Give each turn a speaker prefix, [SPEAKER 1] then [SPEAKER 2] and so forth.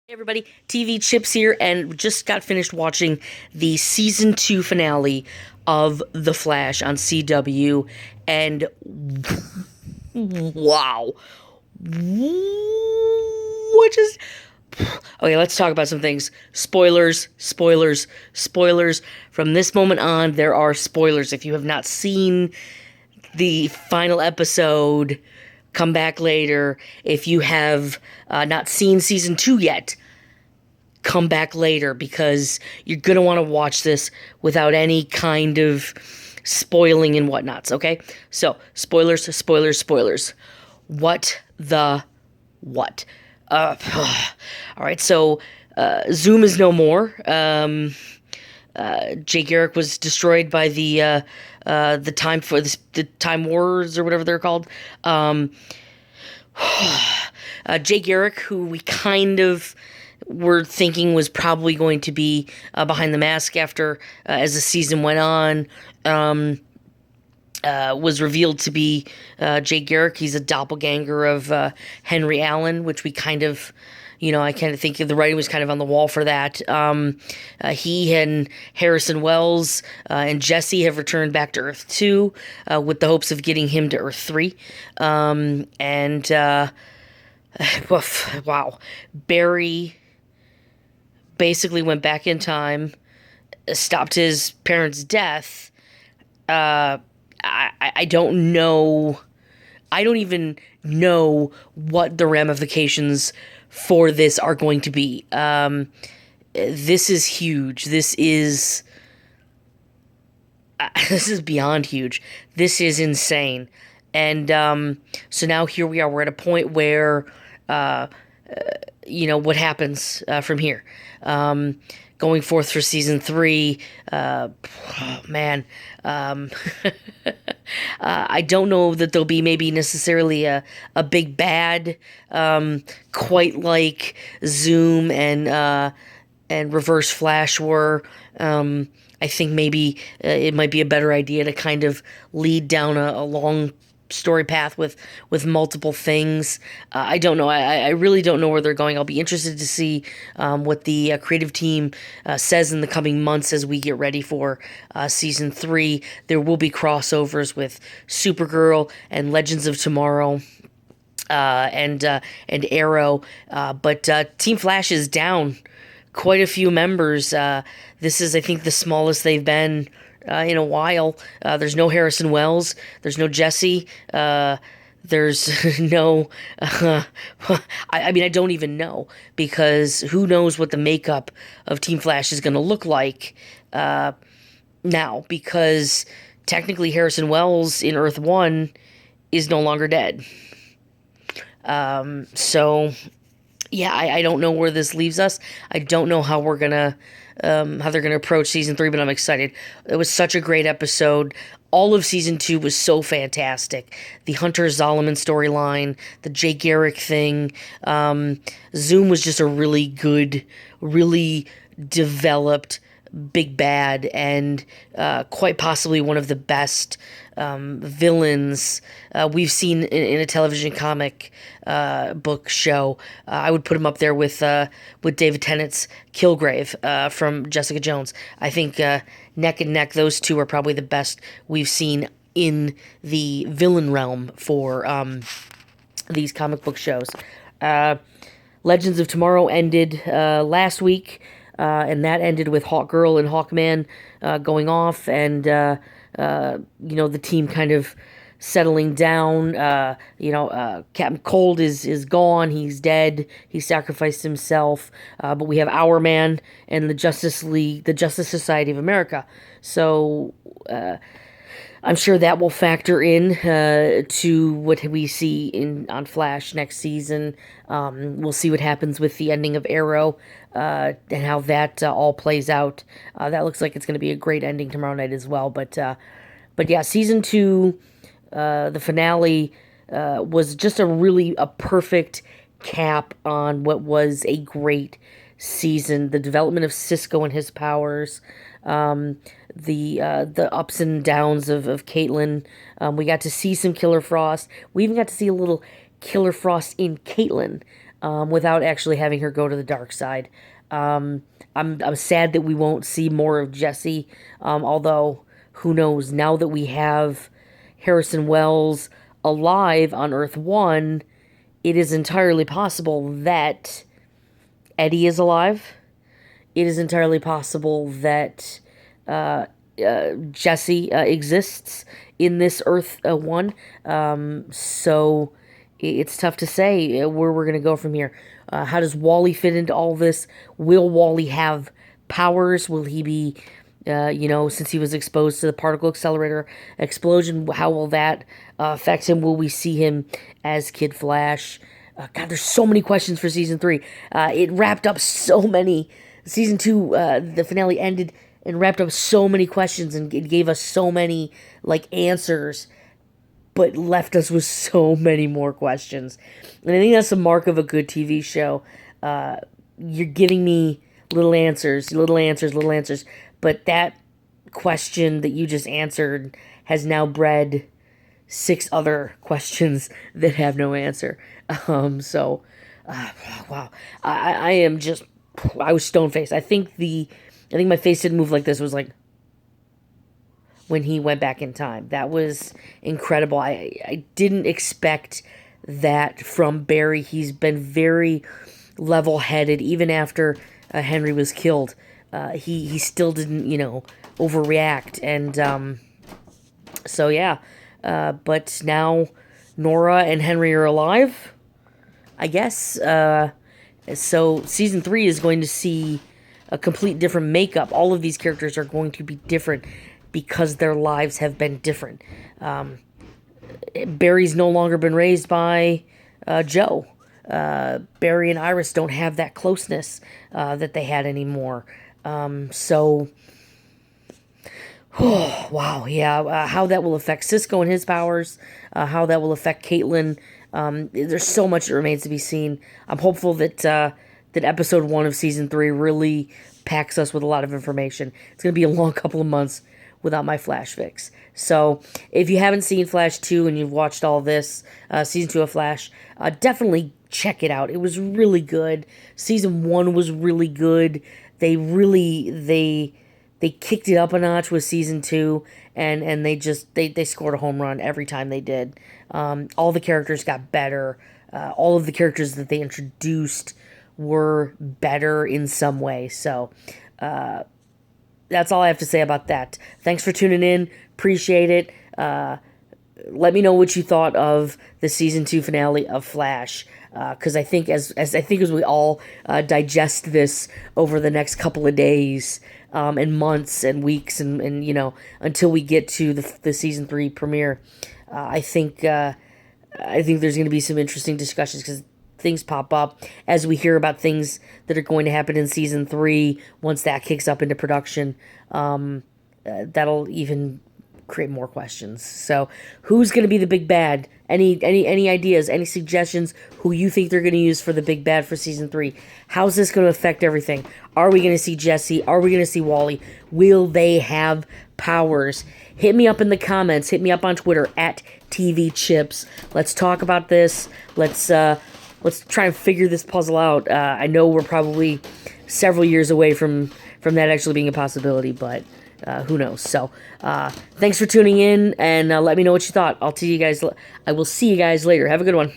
[SPEAKER 1] Hey everybody, TV Chips here, and just got finished watching the season 2 finale of The Flash on CW, and wow. What just... Okay, let's talk about some things. Spoilers, spoilers, spoilers. From this moment on, there are spoilers. If you have not seen the final episode, come back later. If you have not seen season 2 yet, come back later, because you're going to want to watch this without any kind of spoiling and whatnots, okay? So, spoilers, spoilers, spoilers. What the what? All right, so Zoom is no more. Jay Garrick was destroyed by the Time Wars or whatever they're called. Jay Garrick, who we kind of were thinking was probably going to be behind the mask after as the season went on, was revealed to be Jay Garrick. He's a doppelganger of Henry Allen, which we kind of, I kind of think the writing was kind of on the wall for that. He and Harrison Wells and Jesse have returned back to Earth 2 with the hopes of getting him to Earth 3. Wow. Barry basically went back in time, stopped his parents' death. I don't know. I don't even know what the ramifications for this are going to be. This is huge. This is beyond huge. This is insane. And so now here we are. We're at a point where, what happens from here. Going forth for season 3, man. I don't know that there'll be maybe necessarily a big bad, quite like Zoom and Reverse Flash were. I think maybe it might be a better idea to kind of lead down a long story path with multiple things. I don't know. I really don't know where they're going. I'll be interested to see what the creative team says in the coming months as we get ready for season 3. There will be crossovers with Supergirl and Legends of Tomorrow. And Arrow, but Team Flash is down quite a few members. This is, I think, the smallest they've been in a while. There's no Harrison Wells. There's no Jesse. There's no... I mean, I don't even know, because who knows what the makeup of Team Flash is going to look like now, because technically Harrison Wells in Earth 1 is no longer dead. So... yeah, I don't know where this leaves us. I don't know how we're gonna, how they're gonna approach season 3, but I'm excited. It was such a great episode. All of season 2 was so fantastic. The Hunter Zolomon storyline, the Jay Garrick thing. Zoom was just a really good, really developed big bad, and quite possibly one of the best villains we've seen in a television comic book show. I would put him up there with David Tennant's Kilgrave from Jessica Jones. I think neck and neck, those two are probably the best we've seen in the villain realm for these comic book shows. Legends of Tomorrow ended last week. And that ended with Hawkgirl and Hawkman going off, and the team kind of settling down. Captain Cold is gone; he's dead. He sacrificed himself. But we have Our Man and the Justice League, the Justice Society of America. So I'm sure that will factor in to what we see on Flash next season. We'll see what happens with the ending of Arrow and how that all plays out. That looks like it's going to be a great ending tomorrow night as well. But yeah, season 2, the finale was just a perfect cap on what was a great season. The development of Cisco and his powers. The ups and downs of Caitlin. We got to see some Killer Frost. We even got to see a little Killer Frost in Caitlin. without actually having her go to the dark side. I'm sad that we won't see more of Jesse, although who knows, now that we have Harrison Wells alive on Earth 1, it is entirely possible that Eddie is alive. It is entirely possible that Jesse exists in this Earth 1. So it's tough to say where we're going to go from here. How does Wally fit into all this? Will Wally have powers? Will he be, since he was exposed to the particle accelerator explosion, how will that affect him? Will we see him as Kid Flash? God, there's so many questions for season 3. It wrapped up so many. Season 2, the finale ended and wrapped up so many questions, and it gave us so many answers, but left us with so many more questions. And I think that's the mark of a good TV show. You're giving me little answers, but that question that you just answered has now bred 6 other questions that have no answer. Wow. I am just, I was stone faced. I think my face didn't move like this. It was like when he went back in time. That was incredible. I didn't expect that from Barry. He's been very level-headed even after Henry was killed. He still didn't, overreact. And so yeah. But now Nora and Henry are alive, I guess. So season 3 is going to see a complete different makeup. All of these characters are going to be different because their lives have been different. Barry's no longer been raised by Joe. Barry and Iris don't have that closeness that they had anymore. So, oh, wow, yeah. How that will affect Cisco and his powers, how that will affect Caitlin. There's so much that remains to be seen. I'm hopeful that that episode 1 of season 3 really packs us with a lot of information. It's going to be a long couple of months without my Flash fix. So if you haven't seen Flash 2 and you've watched all this, season 2 of Flash, definitely check it out. It was really good. Season 1 was really good. They kicked it up a notch with season 2, and they scored a home run every time they did. All the characters got better. All of the characters that they introduced were better in some way. So that's all I have to say about that. Thanks for tuning in. Appreciate it. Let me know what you thought of the season 2 finale of Flash. Because I think as we all digest this over the next couple of days and months and weeks and until we get to the season 3 premiere, I think there's going to be some interesting discussions because things pop up as we hear about things that are going to happen in season 3 once that kicks up into production. That'll even create more questions. So who's going to be the big bad? Any ideas, any suggestions who you think they're going to use for the big bad for season 3? How's this going to affect everything? Are we going to see Jesse? Are we going to see Wally? Will they have powers? Hit me up in the comments. Hit me up on Twitter at TV Chips. Let's talk about this. Let's try and figure this puzzle out. I know we're probably several years away from that actually being a possibility, but who knows? So, thanks for tuning in, and let me know what you thought. I will see you guys later. Have a good one.